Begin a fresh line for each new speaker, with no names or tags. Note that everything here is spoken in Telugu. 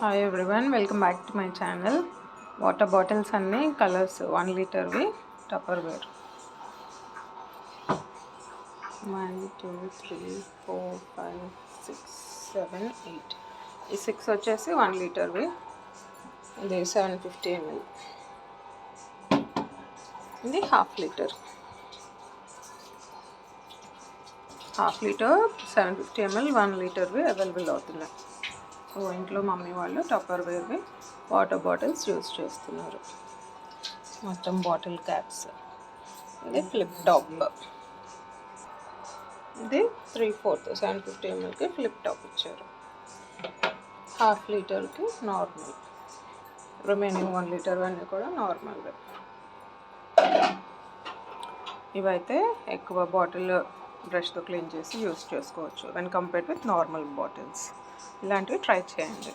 Hi everyone, welcome back to my channel. Water bottles అన్నీ కలర్స్ 1 లీటర్వి టప్పర్వేర్. 1 2 3 4 5 6 7 8. ఈ 6 వచ్చేసి 1 లీటర్వి. ఇది 750 ml. ఇది హాఫ్ లీటర్ 750 ml 1 లీటర్వి అవైలబుల్ అవుతున్నాయి. సో ఇంట్లో మమ్మీ వాళ్ళు టప్పర్వేర్వి వాటర్ బాటిల్స్ యూజ్ చేస్తున్నారు. మొత్తం బాటిల్ క్యాప్స్. ఇది ఫ్లిప్ టాప్. ఇది 3/4 750 mlకి ఫ్లిప్ టాప్ ఇచ్చారు. హాఫ్ లీటర్కి నార్మల్. రిమైనింగ్ 1 లీటర్ అన్నీ కూడా నార్మల్గా. ఇవైతే ఎక్కువ బాటిల్ బ్రష్తో క్లీన్ చేసి యూస్ చేసుకోవచ్చు when compared with normal bottles. ఇలాంటివి ట్రై చేయండి.